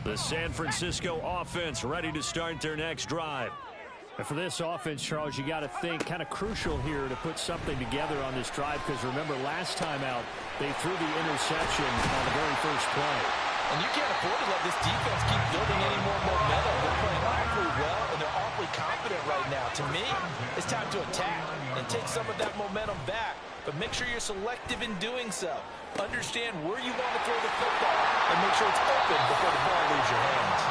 The San Francisco offense ready to start their next drive. And for this offense, Charles, you got to think kind of crucial here to put something together on this drive, because remember last time out they threw the interception on the very first play. And you can't afford to let this defense keep building any more momentum. They're playing awfully well, and they're awfully confident right now. To me, it's time to attack and take some of that momentum back. But make sure you're selective in doing so. Understand where you want to throw the football and make sure it's open before the ball leaves your hands.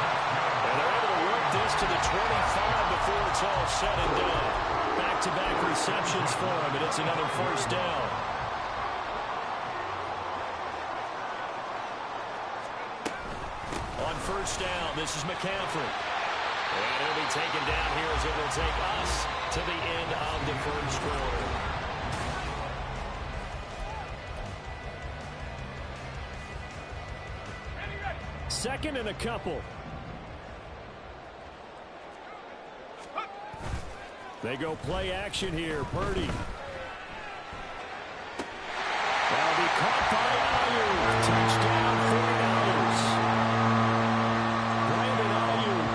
And they're able to work this to the 25 before it's all said and done. Back-to-back receptions for him, and it's another first down. On first down, this is McCaffrey. And he'll be taken down here as it will take us to the end of the first quarter. Second and a couple. They go play action here. Purdy. That'll be caught by Ayuk. Touchdown 49ers. Brandon Ayuk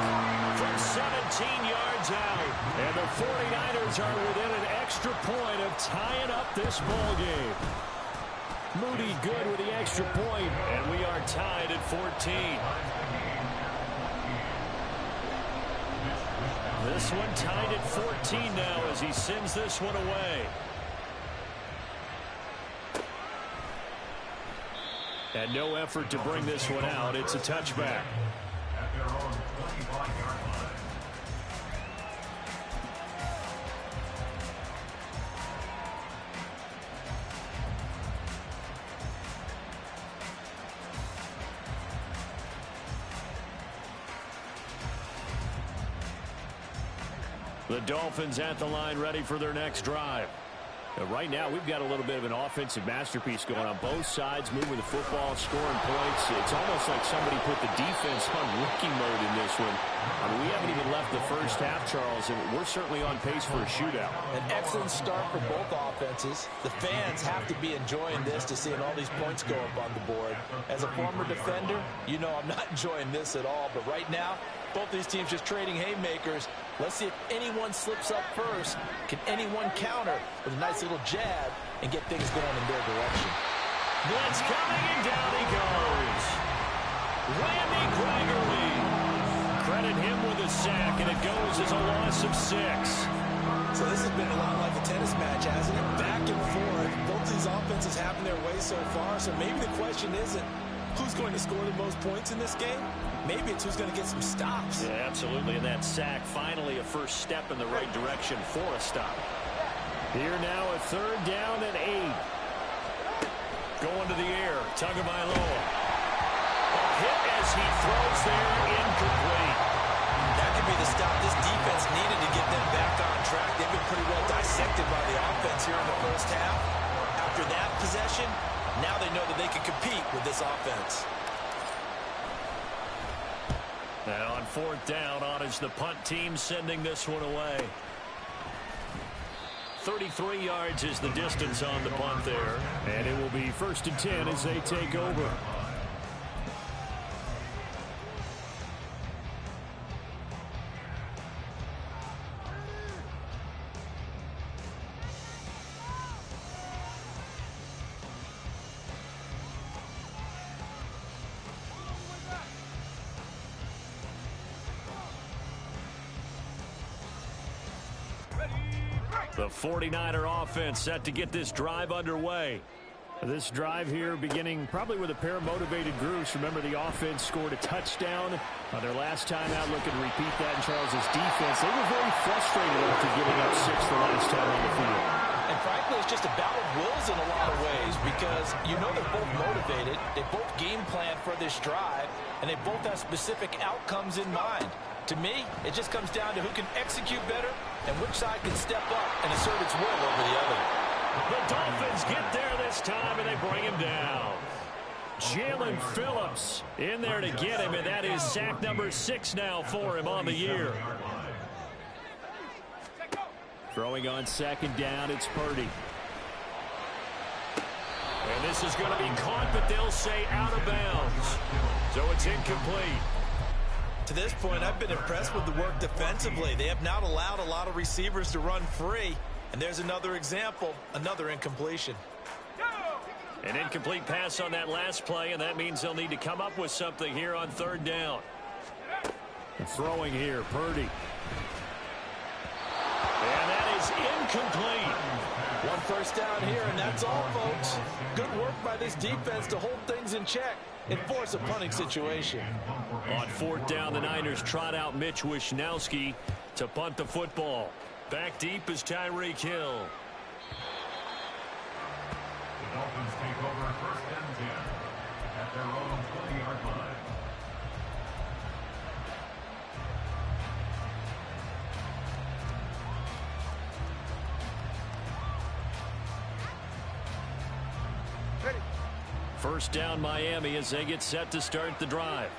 from 17 yards out. And the 49ers are within an extra point of tying up this ball game. Moody good with the extra point, and we are tied at 14. This one tied at 14 now as he sends this one away. And no effort to bring this one out. It's a touchback. At their own 25-yard line. The Dolphins at the line ready for their next drive. Right now, we've got a little bit of an offensive masterpiece going on. Both sides moving the football, scoring points. It's almost like somebody put the defense on rookie mode in this one. I mean, we haven't even left the first half, Charles, and we're certainly on pace for a shootout. An excellent start for both offenses. The fans have to be enjoying this to seeing all these points go up on the board. As a former defender, you know I'm not enjoying this at all. But right now, both these teams just trading haymakers. Let's see if anyone slips up first. Can anyone counter with a nice little jab and get things going in their direction? Blitz coming, and down he goes. Randy Gregory. Credit him with a sack, and it goes as a loss of 6. So this has been a lot like a tennis match, hasn't it? Back and forth. Both these offenses having their way so far. So maybe the question isn't who's going to score the most points in this game. Maybe it's who's going to get some stops. Yeah, absolutely. And that sack, finally a first step in the right direction for a stop. Here now a third down and 8. Going to the air, Tagovailoa. A hit as he throws there, incomplete. That could be the stop this defense needed to get them back on track. They've been pretty well dissected by the offense here in the first half. After that possession, now they know that they can compete with this offense. Now on fourth down, on is the punt team sending this one away. 33 yards is the distance on the punt there. And it will be 1st and 10 as they take over. The 49er offense set to get this drive underway. This drive here beginning probably with a pair of motivated groups. Remember, the offense scored a touchdown on their last time out. Looking to repeat that in Charles's defense. They were very frustrated after giving up 6 the last time on the field. And frankly, it's just a battle of wills in a lot of ways because you know they're both motivated. They both game plan for this drive, and they both have specific outcomes in mind. To me, it just comes down to who can execute better and which side can step up and assert its will over the other. The Dolphins get there this time, and they bring him down. Jalen Phillips in there to get him, and that is sack number 6 now for him on the year. Throwing on second down, it's Purdy. And this is going to be caught, but they'll say out of bounds. So it's incomplete. To this point, I've been impressed with the work defensively. They have not allowed a lot of receivers to run free. And there's another example, another incompletion. An incomplete pass on that last play, and that means they'll need to come up with something here on third down. Throwing here, Purdy. And that is incomplete. One first down here, and that's all, folks. Good work by this defense to hold things in check and force a punting situation. On fourth down, the Niners trot out Mitch Wishnowski to punt the football. Back deep is Tyreek Hill. The Dolphins take over 1st and 10 at their own 20-yard line. First down Miami as they get set to start the drive.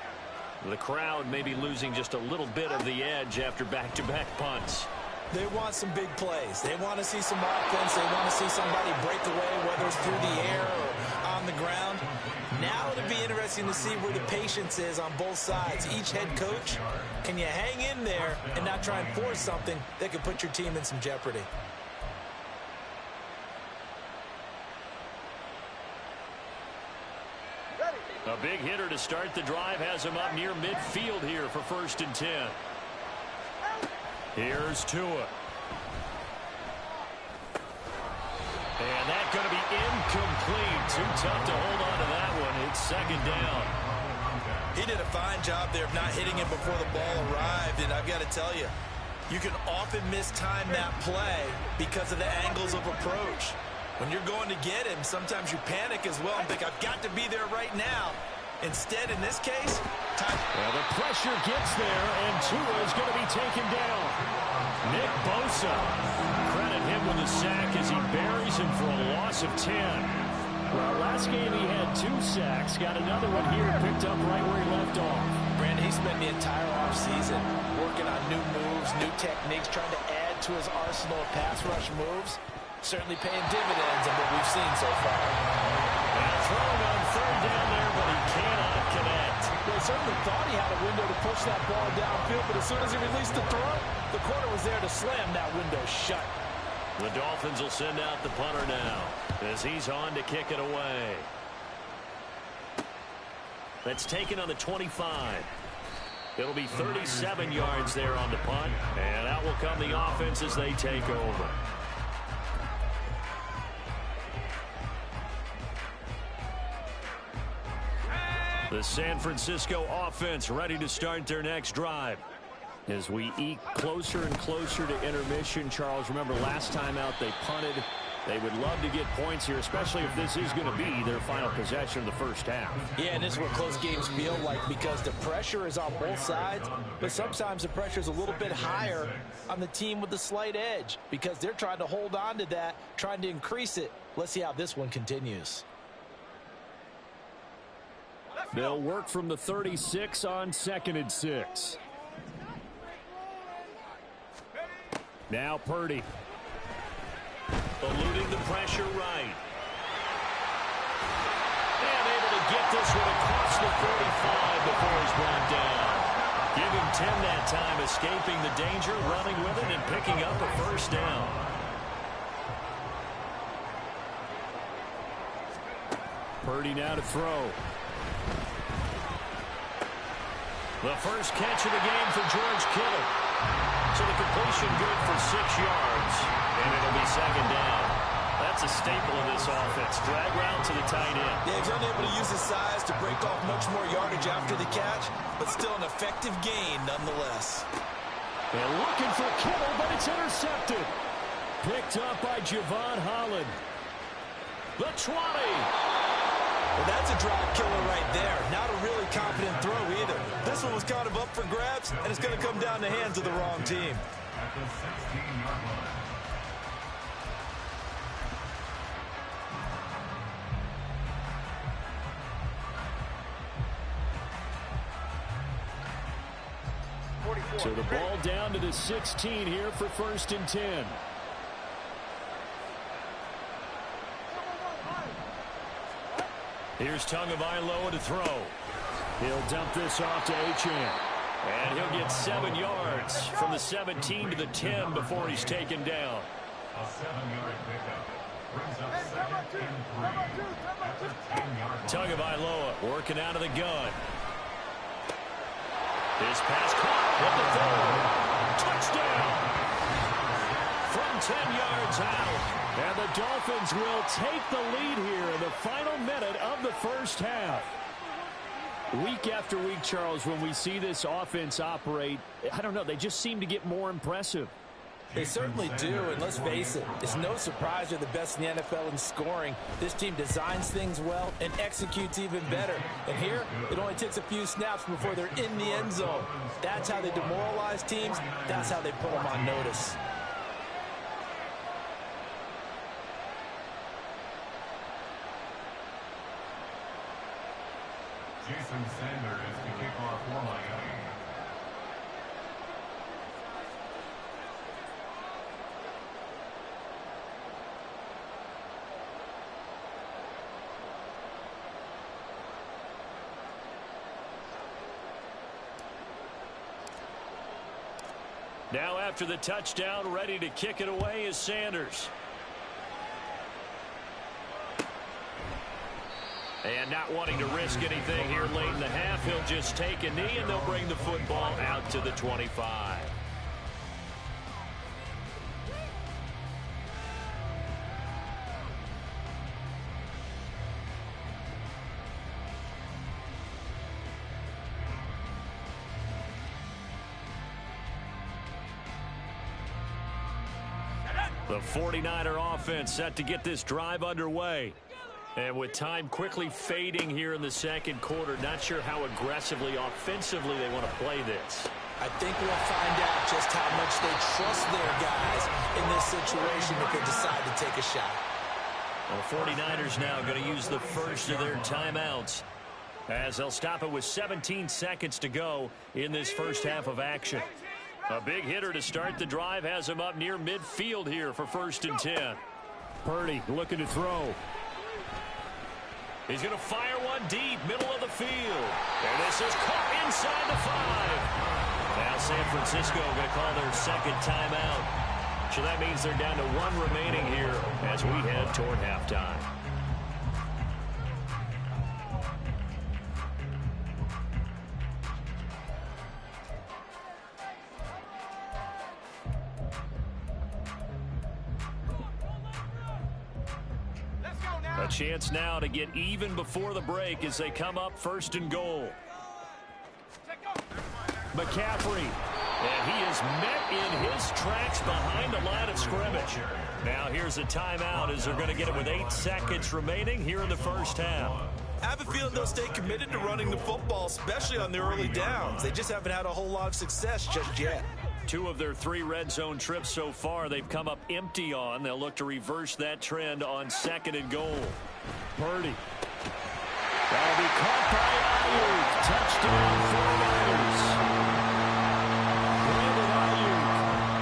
The crowd may be losing just a little bit of the edge after back-to-back punts. They want some big plays. They want to see some offense. They want to see somebody break away, whether it's through the air or on the ground. Now it'll be interesting to see where the patience is on both sides. Each head coach, can you hang in there and not try and force something that could put your team in some jeopardy? A big hitter to start the drive has him up near midfield here for 1st and 10. Here's Tua. And that's going to be incomplete. Too tough to hold on to that one. It's 2nd down. He did a fine job there of not hitting it before the ball arrived, and I've got to tell you, you can often mistime that play because of the angles of approach. When you're going to get him, sometimes you panic as well and think, I've got to be there right now. Instead, in this case, time. Well, the pressure gets there, and Tua is going to be taken down. Nick Bosa. Credit him with a sack as he buries him for a loss of 10. Well, last game he had 2 sacks. Got another one here, picked up right where he left off. Brandon, he spent the entire offseason working on new moves, new techniques, trying to add to his arsenal of pass rush moves. Certainly paying dividends on what we've seen so far. And throwing on third down there, but he cannot connect. Well, certainly thought he had a window to push that ball downfield, but as soon as he released the throw, the corner was there to slam that window shut. The Dolphins will send out the punter now as he's on to kick it away. That's taken on the 25. It'll be 37 yards there on the punt, and out will come the offense as they take over. The San Francisco offense ready to start their next drive. As we eke closer and closer to intermission, Charles, remember last time out they punted. They would love to get points here, especially if this is going to be their final possession of the first half. Yeah, and this is what close games feel like because the pressure is on both sides, but sometimes the pressure is a little bit higher on the team with the slight edge because they're trying to hold on to that, trying to increase it. Let's see how this one continues. They'll work from the 36 on 2nd and 6. Now Purdy. Eluding the pressure right. And able to get this one across the 45 before he's brought down. Give him 10 that time, escaping the danger, running with it, and picking up a first down. Purdy now to throw. The first catch of the game for George Kittle. So the completion good for 6 yards. And it'll be 2nd down. That's a staple of this offense. Drag route to the tight end. Yeah, he's unable to use his size to break off much more yardage after the catch, but still an effective gain nonetheless. They're looking for Kittle, but it's intercepted. Picked up by Javon Holland. The 20. Well, that's a drive killer right there. Not a really confident throw either. This one was kind of up for grabs, and it's going to come down the hands of the wrong team. At the 16-yard line. So the ball down to the 16 here for 1st and 10. Here's Tagovailoa to throw. He'll dump this off to Achane. And he'll get 7 yards from the 17 to the 10 before he's taken down. A 7-yard pickup. Brings up 2nd and 3 at the 10-yard line. Tagovailoa working out of the gun. His pass caught at the 4. Touchdown. From 10 yards out. And the Dolphins will take the lead here in the final minute of the first half. Week after week, Charles, when we see this offense operate, I don't know, they just seem to get more impressive. They certainly do, and let's face it, it's no surprise they're the best in the NFL in scoring. This team designs things well and executes even better. And here, it only takes a few snaps before they're in the end zone. That's how they demoralize teams. That's how they put them on notice. Jason Sanders to kick off for Miami. Now after the touchdown, ready to kick it away is Sanders. And not wanting to risk anything here late in the half, he'll just take a knee and they'll bring the football out to the 25. The 49er offense set to get this drive underway. And with time quickly fading here in the second quarter, not sure how aggressively, offensively they want to play this. I think we'll find out just how much they trust their guys in this situation if they decide to take a shot. Well, the 49ers now going to use the first of their timeouts as they'll stop it with 17 seconds to go in this first half of action. A big hitter to start the drive has him up near midfield here for 1st and 10. Purdy looking to throw. He's going to fire one deep, middle of the field. And this is caught inside the 5. Now San Francisco going to call their second timeout. So that means they're down to 1 remaining here as we head toward halftime. A chance now to get even before the break as they come up 1st and goal. McCaffrey, and he is met in his tracks behind the line of scrimmage. Now here's a timeout as they're going to get it with 8 seconds remaining here in the first half. I have a feeling they'll stay committed to running the football, especially on the early downs. They just haven't had a whole lot of success just yet. 2 of their 3 red zone trips so far they've come up empty on. They'll look to reverse that trend on 2nd and goal. Purdy. That'll be caught by Ayuk. Touchdown 49ers. Brandon Ayuk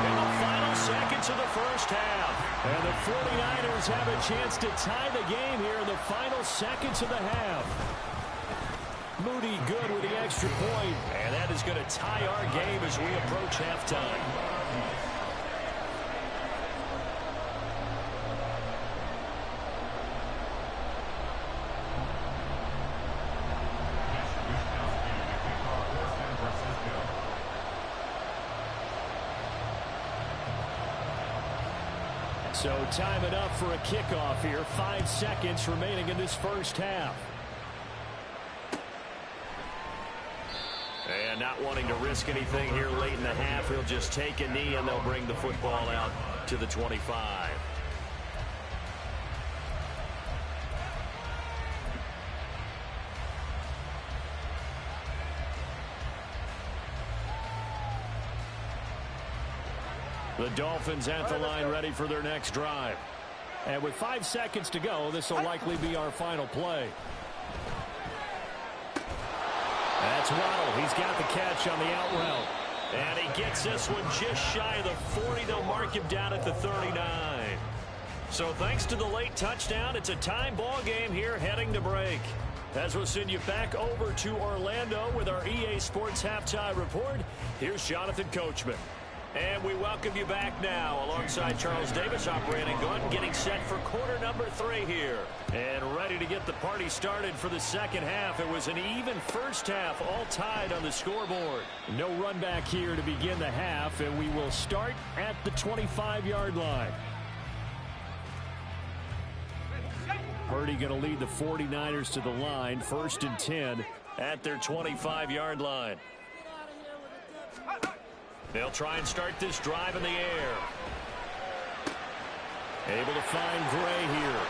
in the final seconds of the first half. And the 49ers have a chance to tie the game here in the final seconds of the half. Moody good with the extra point. And that is going to tie our game as we approach halftime. So time enough for a kickoff here. 5 seconds remaining in this first half. And not wanting to risk anything here late in the half, he'll just take a knee and they'll bring the football out to the 25. The Dolphins at the line ready for their next drive. And with 5 seconds to go, this will likely be our final play. That's Waddle. He's got the catch on the out route. And he gets this one just shy of the 40. They'll mark him down at the 39. So thanks to the late touchdown, it's a tie ball game here heading to break. As we'll send you back over to Orlando with our EA Sports Halftime Report, here's Jonathan Coachman. And we welcome you back now alongside Charles Davis, operating gun, getting set for quarter number 3 here. And ready to get the party started for the second half. It was an even first half, all tied on the scoreboard. No run back here to begin the half, and we will start at the 25-yard line. Purdy going to lead the 49ers to the line, 1st and 10 at their 25-yard line. They'll try and start this drive in the air. Able to find Gray here.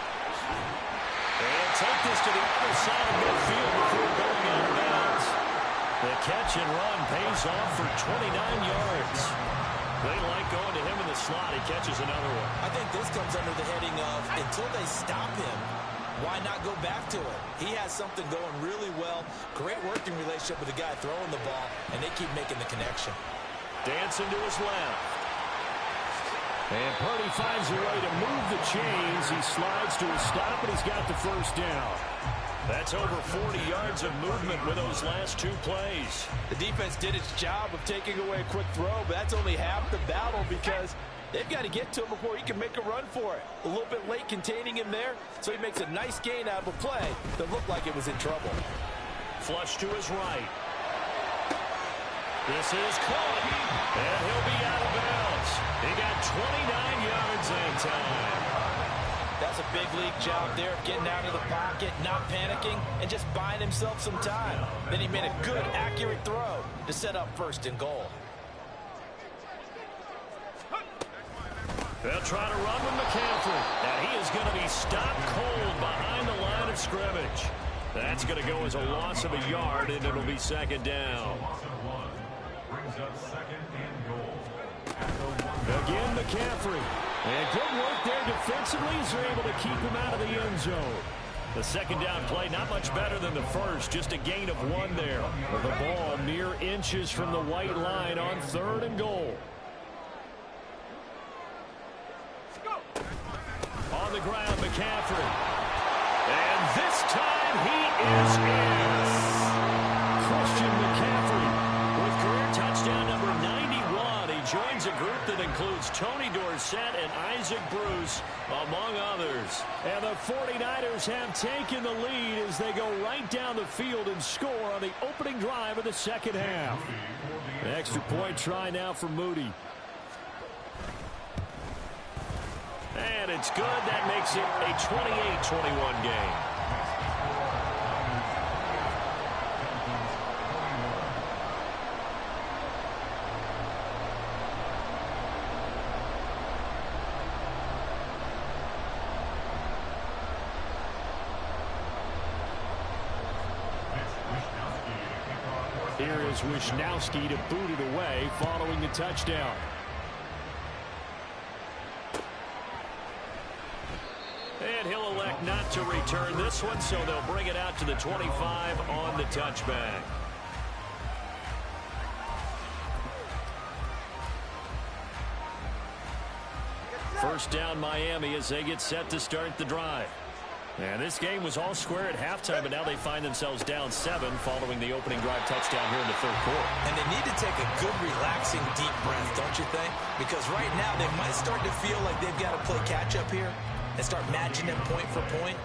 And take this to the other side of midfield before going out of bounds. The catch and run pays off for 29 yards. They like going to him in the slot. He catches another one. I think this comes under the heading of until they stop him, why not go back to it? He has something going really well. Great working relationship with the guy throwing the ball, and they keep making the connection. Dancing to his left. And Purdy finds a way to move the chains. He slides to a stop, and he's got the first down. That's over 40 yards of movement with those last 2 plays. The defense did its job of taking away a quick throw, but that's only half the battle because they've got to get to him before he can make a run for it. A little bit late containing him there, so he makes a nice gain out of a play that looked like it was in trouble. Flush to his right. This is caught, and he'll be out of bounds. He got 29 yards that time. That's a big league job there of getting out of the pocket, not panicking, and just buying himself some time. Then he made a good, accurate throw to set up 1st and goal. They'll try to run with McCaffrey. Now he is going to be stopped cold behind the line of scrimmage. That's going to go as a loss of a yard, and it'll be 2nd down. Again, McCaffrey. And good work there defensively as they're able to keep him out of the end zone. The 2nd down play, not much better than the first. Just a gain of 1 there. The ball mere inches from the white line on 3rd and goal. On the ground, McCaffrey. And this time he is in. Christian McCaffrey with career touchdown number 91. He joins a group that includes Tony Dorsett and Isaac Bruce, among others. And the 49ers have taken the lead as they go right down the field and score on the opening drive of the second half. The extra point try now for Moody. And it's good. That makes it a 28-21 game. Here is Wisnowski to boot it away following the touchdown. And he'll elect not to return this one, so they'll bring it out to the 25 on the touchback. First down Miami as they get set to start the drive. And this game was all square at halftime, but now they find themselves down 7 following the opening drive touchdown here in the 3rd quarter. And they need to take a good, relaxing, deep breath, don't you think? Because right now they might start to feel like they've got to play catch-up here and start matching them point for point.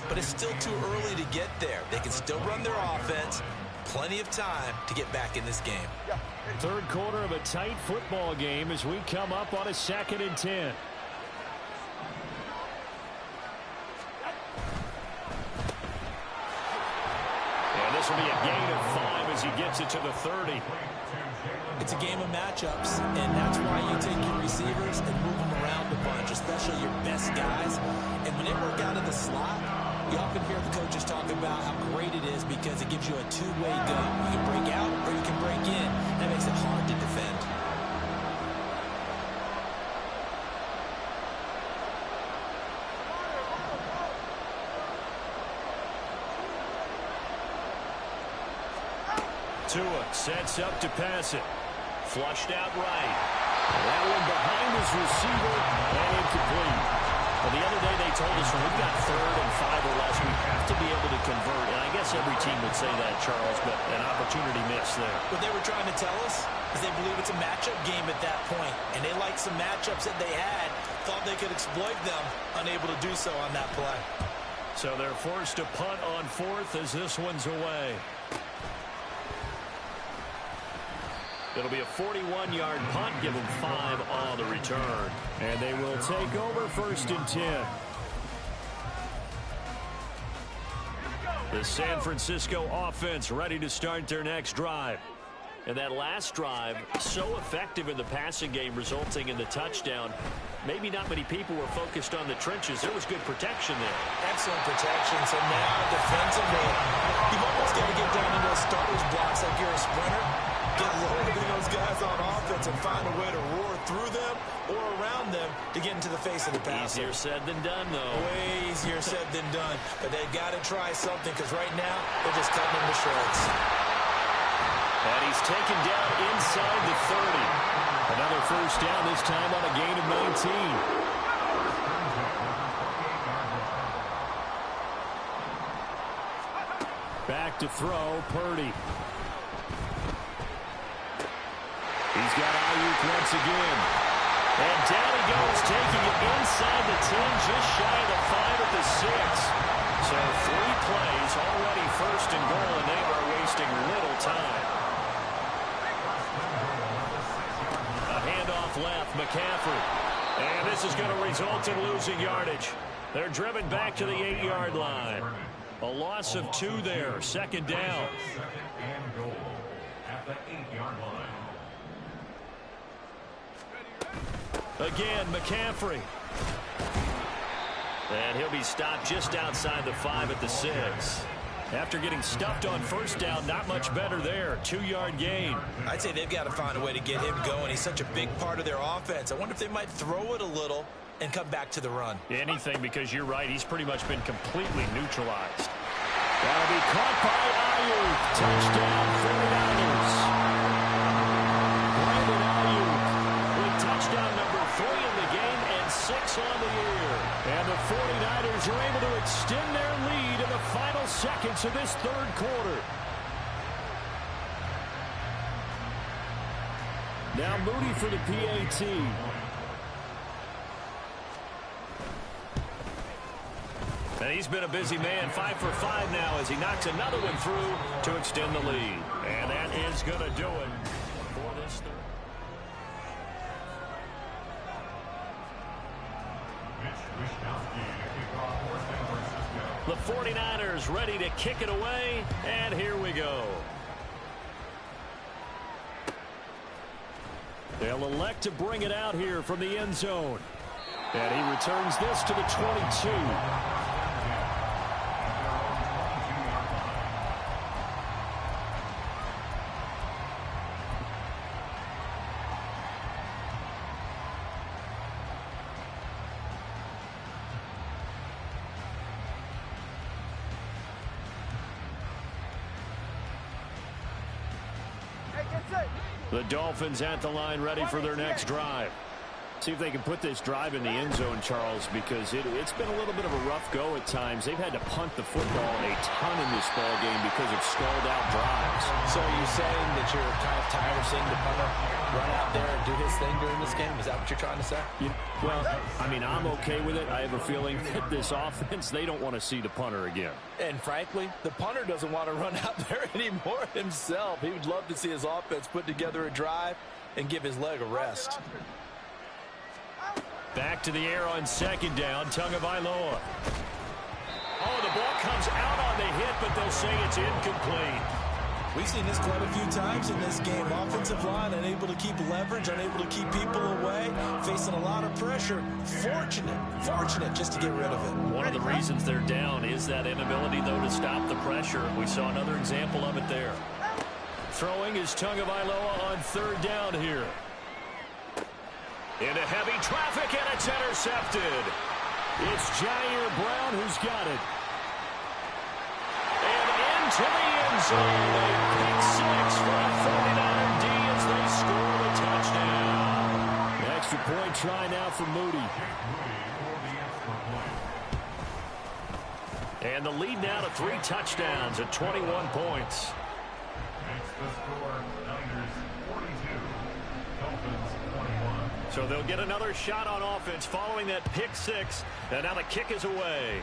But it's still too early to get there. They can still run their offense. Plenty of time to get back in this game. 3rd quarter of a tight football game as we come up on a 2nd and 10. This will be a gain of 5 as he gets it to the 30. It's a game of matchups, and that's why you take your receivers and move them around a bunch, especially your best guys. And when they work out of the slot, you often hear the coaches talk about how great it is because it gives you a two-way go. You can break out or you can break in. That makes it hard to defend. Tua sets up to pass it. Flushed out right. That one behind his receiver and incomplete. Well, the other day they told us when we've got 3rd and 5 or less, we have to be able to convert. And I guess every team would say that, Charles, but an opportunity missed there. What they were trying to tell us is they believe it's a matchup game at that point, and they liked some matchups that they had, thought they could exploit them, unable to do so on that play. So they're forced to punt on 4th as this one's away. It'll be a 41-yard punt, give them 5 on the return. And they will take over 1st and 10. The San Francisco offense ready to start their next drive. And that last drive, so effective in the passing game, resulting in the touchdown. Maybe not many people were focused on the trenches. There was good protection there. Excellent protection. So now defensively, you've almost got to get down into those starter's blocks like you're a sprinter. Get lower than those guys on offense and find a way to roar through them or around them to get into the face of the passer. Easier said than done, though. Way easier said than done. But they've got to try something because right now they're just cutting them to shreds. And he's taken down inside the 30. Another 1st down, this time on a gain of 19. Back to throw, Purdy. He's got Ayuk once again. And down he goes, taking it inside the 10, just shy of the 5 at the 6. So 3 plays, already 1st and goal, and they are wasting little time. A handoff left, McCaffrey. And this is going to result in losing yardage. They're driven back to the 8-yard line. A loss of 2 there, 2nd down. 2nd and goal at the 8-yard line. Again, McCaffrey. And he'll be stopped just outside the 5 at the 6. After getting stuffed on 1st down, not much better there. 2-yard gain. I'd say they've got to find a way to get him going. He's such a big part of their offense. I wonder if they might throw it a little and come back to the run. Anything, because you're right. He's pretty much been completely neutralized. That'll be caught by Ayuk. Touchdown, 49ers. Brandon Ayuk with touchdown number 3 in the game and 6 on the year. And the 49ers are able to extend their lead in the final seconds of this 3rd quarter. Now Moody for the PAT. And he's been a busy man, 5 for 5 now as he knocks another one through to extend the lead. And that is going to do it for this 3rd. The 49ers ready to kick it away, and here we go. They'll elect to bring it out here from the end zone. And he returns this to the 22. The Dolphins at the line ready for their next drive. See if they can put this drive in the end zone, Charles, because it's been a little bit of a rough go at times. They've had to punt the football a ton in this ball game because of stalled out drives. So are you saying that you're kind of tired of seeing the punter run out there and do his thing during this game? Is that what you're trying to say? Well, I mean, I'm okay with it. I have a feeling that this offense, they don't want to see the punter again. And frankly, the punter doesn't want to run out there anymore himself. He would love to see his offense put together a drive and give his leg a rest. Back to the air on 2nd down, Tagovailoa. Oh, the ball comes out on the hit, but they'll say it's incomplete. We've seen this quite a few times in this game. Offensive line unable to keep leverage, unable to keep people away, facing a lot of pressure. Fortunate just to get rid of it. One of the reasons they're down is that inability, though, to stop the pressure. We saw another example of it there. Throwing is Tagovailoa on 3rd down here. Into heavy traffic, and it's intercepted. It's Jair Brown who's got it. And into the end zone. A pick 6 for a 49er D as they score the touchdown. Extra point try now for Moody. And the lead now to 3 touchdowns at 21 points. Makes the score Niners 42, Dolphins 21. So they'll get another shot on offense following that pick 6. And now the kick is away.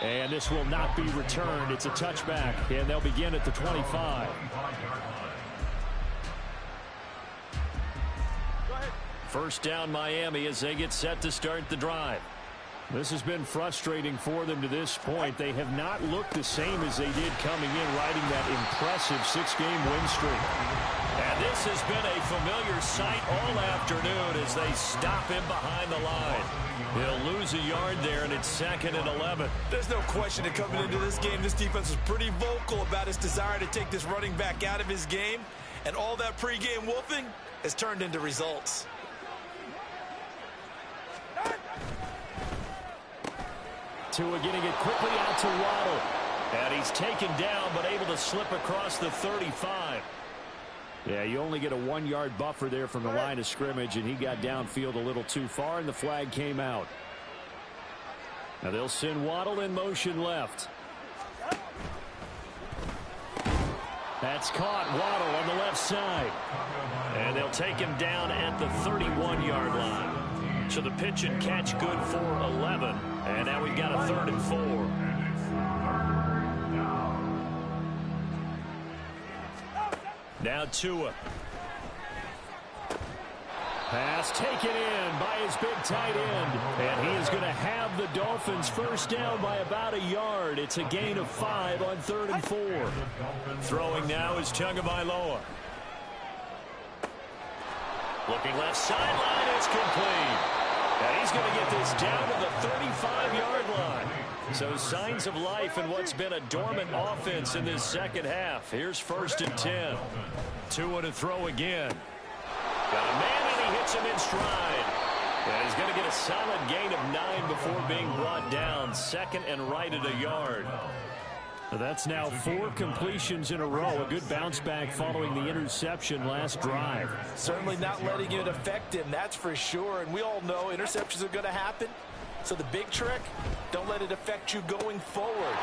And this will not be returned. It's a touchback, and they'll begin at the 25. First down Miami as they get set to start the drive. This has been frustrating for them to this point. They have not looked the same as they did coming in, riding that impressive 6-game win streak. And this has been a familiar sight all afternoon as they stop him behind the line. He'll lose a yard there, and it's 2nd and 11. There's no question that coming into this game, this defense was pretty vocal about its desire to take this running back out of his game. And all that pregame wolfing has turned into results. Tua getting it quickly out to Waddle. And he's taken down, but able to slip across the 35. Yeah, you only get a 1-yard buffer there from the line of scrimmage, and he got downfield a little too far, and the flag came out. Now they'll send Waddle in motion left. That's caught. Waddle on the left side. And they'll take him down at the 31-yard line. So the pitch and catch good for 11. And now we've got a 3rd and 4. Now Tua. Pass taken in by his big tight end. And he is going to have the Dolphins first down by about a yard. It's a gain of 5 on 3rd and 4. Throwing now is Tagovailoa. Looking left sideline. It's complete. And he's going to get this down to the 35-yard line. So signs of life in what's been a dormant offense in this second half. Here's 1st and 10. Tua to throw again. Got a man, and he hits him in stride. And he's going to get a solid gain of 9 before being brought down. 2nd and right at a yard. That's now 4 completions in a row. A good bounce back following the interception last drive. Certainly not letting it affect him, that's for sure. And we all know interceptions are going to happen. So the big trick, don't let it affect you going forward.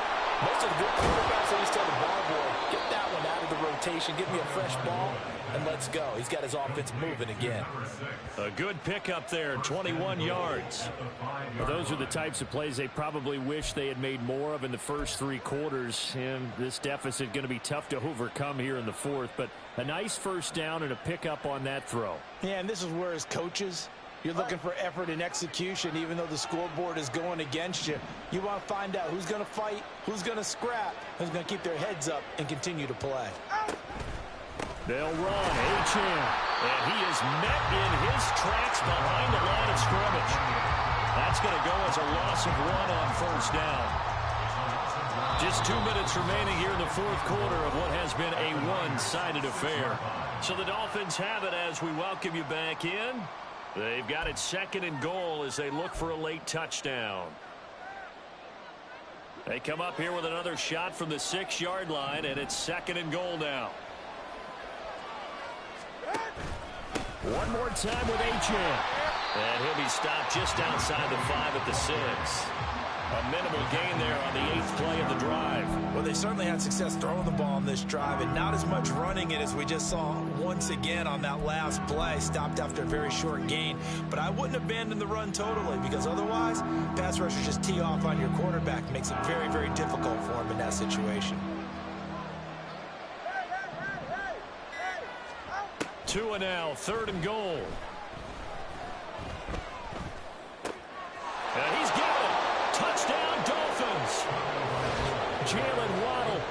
Most of the good quarterbacks always tell the ball boy, get that one out of the rotation, give me a fresh ball, and let's go. He's got his offense moving again. A good pickup there, 21 yards. Well, those are the types of plays they probably wish they had made more of in the first 3 quarters. And this deficit going to be tough to overcome here in the 4th. But a nice first down and a pickup on that throw. Yeah, and this is where as coaches, you're looking for effort and execution, even though the scoreboard is going against you. You want to find out who's going to fight, who's going to scrap, who's going to keep their heads up and continue to play. They'll run. Achane. And he is met in his tracks behind the line of scrimmage. That's going to go as a loss of 1 on 1st down. Just 2 minutes remaining here in the 4th quarter of what has been a one-sided affair. So the Dolphins have it as we welcome you back in. They've got it 2nd and goal as they look for a late touchdown. They come up here with another shot from the 6-yard line, and it's 2nd and goal now. One more time with Achane. And he'll be stopped just outside the 5 at the 6. A minimal gain there on the 8th play of the drive. Well, they certainly had success throwing the ball on this drive, and not as much running it as we just saw once again on that last play. Stopped after a very short gain. But I wouldn't abandon the run totally, because otherwise, pass rushers just tee off on your quarterback. Makes it very, very difficult for him in that situation. Tua now, 3rd and goal. And he's got it. Touchdown, Dolphins. Jalen Waddle,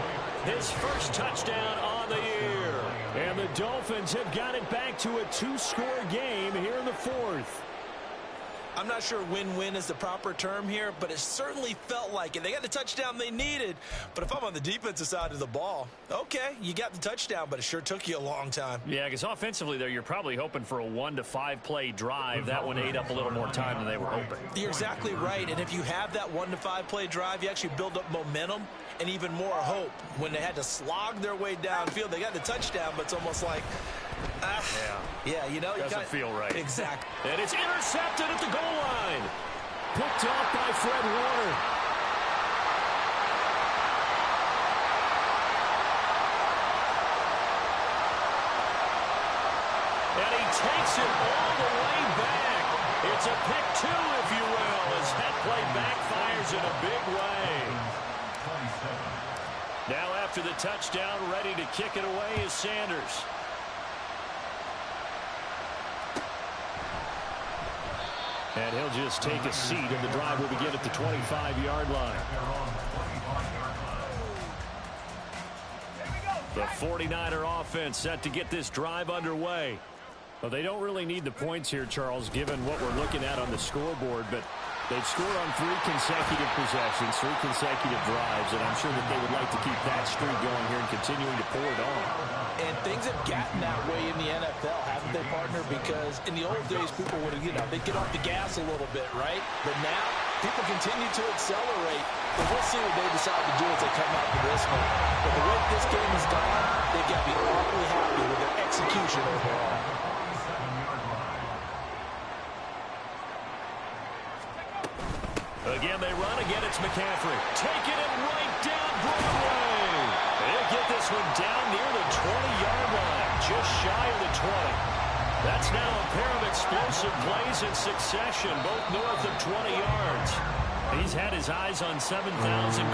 his first touchdown on the year. And the Dolphins have got it back to a 2-score game here in the 4th. I'm not sure win-win is the proper term here, but it certainly felt like it. They got the touchdown they needed, but if I'm on the defensive side of the ball, okay, you got the touchdown, but it sure took you a long time. Yeah, because offensively there, you're probably hoping for a 1 to 5 play drive. That one ate up a little more time than they were hoping. You're exactly right, and if you have that 1 to 5 play drive, you actually build up momentum and even more hope. When they had to slog their way downfield, they got the touchdown, but it's almost like Yeah, you know. Doesn't feel right. Exactly. And it's intercepted at the goal line. Picked off by Fred Warner. And he takes it all the way back. It's a pick two, if you will, as that play backfires in a big way. Now after the touchdown, ready to kick it away is Sanders. And he'll just take a seat, and the drive will begin at the 25-yard line. The 49er offense set to get this drive underway. Well, they don't really need the points here, Charles, given what we're looking at on the scoreboard, but they've scored on 3 consecutive possessions, 3 consecutive drives, and I'm sure that they would like to keep that streak going here and continuing to pour it on. And things have gotten that way in the NFL, haven't they, partner? Because in the old days, people would, they'd get off the gas a little bit, right? But now, people continue to accelerate. But we'll see what they decide to do as they come out to this one. But the way this game has gone, they've got to be awfully happy with their execution overall. Again, they run. Again, it's McCaffrey. Taking it right down Broadway. They'll get this one down near the 20-yard line, just shy of the 20. That's now a pair of explosive plays in succession, both north of 20 yards. He's had his eyes on 7,000